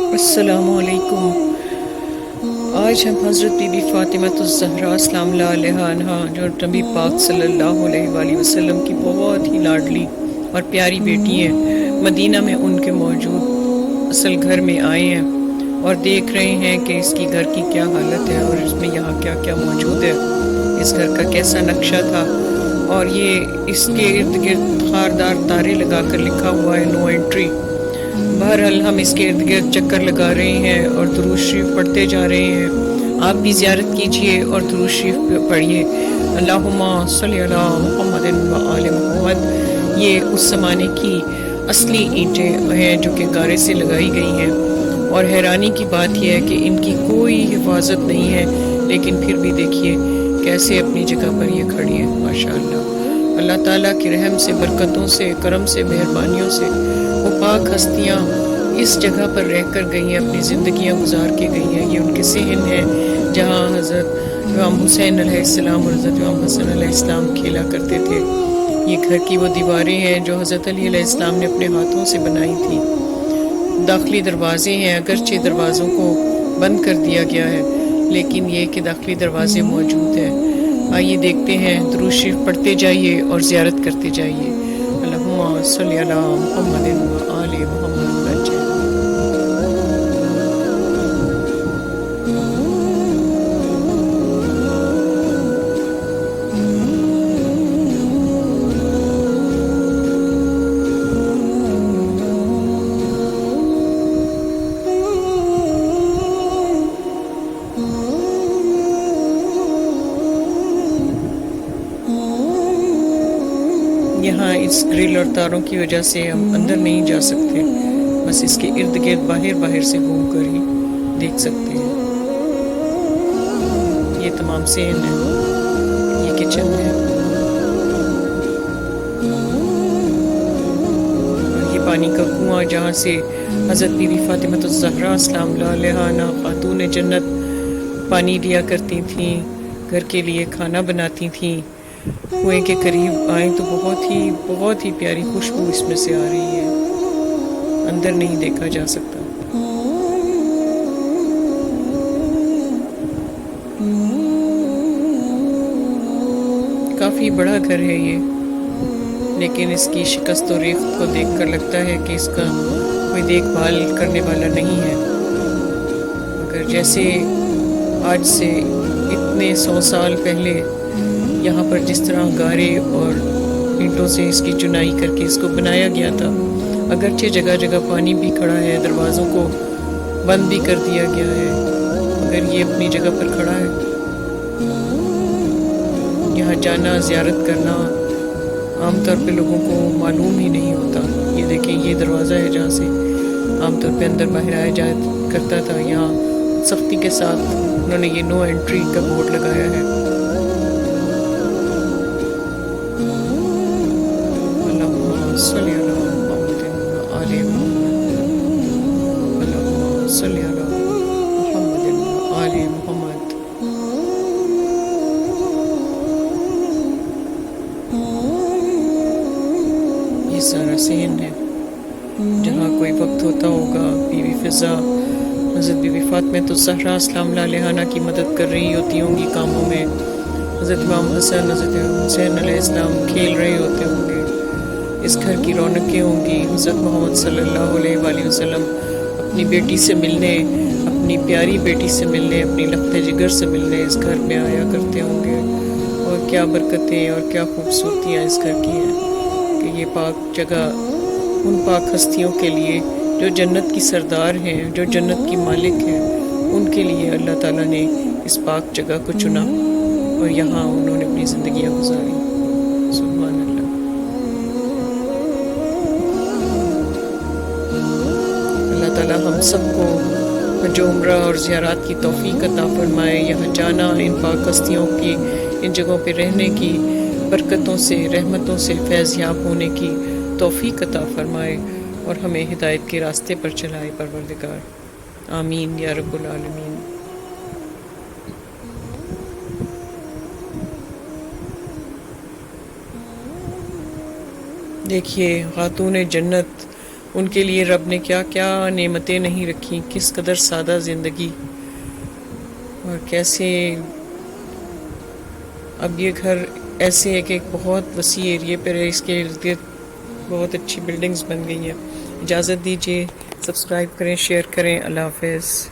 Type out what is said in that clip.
السلام علیکم۔ آج ہم حضرت بی بی فاطمہ الزہرا السلام اللہ علیہ عنہا جو نبی پاک صلی اللہ علیہ وآلہ وسلم کی بہت ہی لاڈلی اور پیاری بیٹی ہیں، مدینہ میں ان کے موجود اصل گھر میں آئے ہیں اور دیکھ رہے ہیں کہ اس کی گھر کی کیا حالت ہے اور اس میں یہاں کیا کیا موجود ہے، اس گھر کا کیسا نقشہ تھا، اور یہ اس کے ارد گرد خاردار تارے لگا کر لکھا ہوا ہے نو انٹری۔ بہرحال ہم اس کے ارد گرد چکر لگا رہے ہیں اور درود شریف پڑھتے جا رہے ہیں۔ آپ بھی زیارت کیجئے اور درود شریف پڑھیے۔ اللہم صلی علی محمد و آل محمد۔ یہ اس زمانے کی اصلی اینٹیں ہیں جو کہ گارے سے لگائی گئی ہیں، اور حیرانی کی بات یہ ہے کہ ان کی کوئی حفاظت نہیں ہے، لیکن پھر بھی دیکھیے کیسے اپنی جگہ پر یہ کھڑی ہے۔ ماشاءاللہ، اللہ تعالیٰ کے رحم سے، برکتوں سے، کرم سے، مہربانیوں سے وہ پاک ہستیاں اس جگہ پر رہ کر گئی ہیں، اپنی زندگیاں گزار کے گئی ہیں۔ یہ ان کے صحن ہے جہاں حضرت امام حسین علیہ السلام اور حضرت امام حسن علیہ السلام کھیلا کرتے تھے۔ یہ گھر کی وہ دیواریں ہیں جو حضرت علی علیہ السلام نے اپنے ہاتھوں سے بنائی تھی۔ داخلی دروازے ہیں، اگرچہ دروازوں کو بند کر دیا گیا ہے، لیکن یہ کہ داخلی دروازے موجود ہیں۔ آئیے دیکھتے ہیں، درود شریف پڑھتے جائیے اور زیارت کرتے جائیے۔ اللہم صلی علی محمد و آل محمد۔ یہاں اس گرل اور تاروں کی وجہ سے ہم اندر نہیں جا سکتے، بس اس کے ارد گرد باہر سے گھوم کر ہی دیکھ سکتے ہیں۔ یہ تمام صحن ہے، یہ کچن ہے، اور یہ پانی کا کنواں جہاں سے حضرت بی بی فاطمہ الزہرا السلام اللہ علیہا عنہا خاتون جنت پانی لیا کرتی تھیں، گھر کے لیے کھانا بناتی تھیں۔ کنویں کے قریب آئیں تو بہت ہی پیاری خوشبو اس میں سے آ رہی ہے، اندر نہیں دیکھا جا سکتا۔ کافی بڑا گھر ہے یہ، لیکن اس کی شکست و ریخت کو دیکھ کر لگتا ہے کہ اس کا کوئی دیکھ بھال کرنے والا نہیں ہے، مگر جیسے آج سے اتنے 100 سال پہلے یہاں پر جس طرح گارے اور اینٹوں سے اس کی چنائی کر کے اس کو بنایا گیا تھا، اگرچہ جگہ جگہ پانی بھی کھڑا ہے، دروازوں کو بند بھی کر دیا گیا ہے، مگر یہ اپنی جگہ پر کھڑا ہے۔ یہاں جانا، زیارت کرنا عام طور پہ لوگوں کو معلوم ہی نہیں ہوتا۔ یہ دیکھیں، یہ دروازہ ہے جہاں سے عام طور پہ اندر باہر آیا جایا کرتا تھا۔ یہاں سختی کے ساتھ انہوں نے یہ نو انٹری کا بورڈ لگایا ہے۔ صلی علی محمد و آل محمد، اللہم صلی علی محمد و آل محمد۔ یہ سارا صحن ہے جہاں کوئی وقت ہوتا ہوگا بی بی فضا حضرت بی بی فاطمہ الزہرا السلام اللہ علیہا عنہا کی مدد کر رہی ہوتی ہوں گی کاموں میں، حضرت امام حسن، حضرت حسین علیہ السلام کھیل رہے ہوتے ہوں گے، اس گھر کی رونقیں ہوں گی۔ حضرت محمد صلی اللہ علیہ وآلہ وسلم اپنی بیٹی سے ملنے، اپنی پیاری بیٹی سے ملنے، اپنی لخت جگر سے ملنے اس گھر میں آیا کرتے ہوں گے، اور کیا برکتیں اور کیا خوبصورتیاں اس گھر کی ہیں کہ یہ پاک جگہ ان پاک ہستیوں کے لیے جو جنت کی سردار ہیں، جو جنت کی مالک ہیں، ان کے لیے اللہ تعالیٰ نے اس پاک جگہ کو چنا اور یہاں انہوں نے اپنی زندگیاں گزاری۔ سبحان اللہ۔ اللہ تعالیٰ ہم سب کو حج و عمرہ اور زیارات کی توفیق عطا فرمائے، یہاں جانا، ان پاک ہستیوں کی ان جگہوں پہ رہنے کی برکتوں سے، رحمتوں سے فیض یاب ہونے کی توفیق عطا فرمائے، اور ہمیں ہدایت کے راستے پر چلائے پروردگار۔ آمین یا رب العالمین۔ دیکھیے خاتون جنت ان کے لیے رب نے کیا کیا نعمتیں نہیں رکھی، کس قدر سادہ زندگی، اور کیسے اب یہ گھر ایسے ہے کہ ایک بہت وسیع ایریے پر ہے، اس کے ارد گرد بہت اچھی بلڈنگز بن گئی ہیں۔ اجازت دیجیے، سبسکرائب کریں، شیئر کریں، اللہ حافظ۔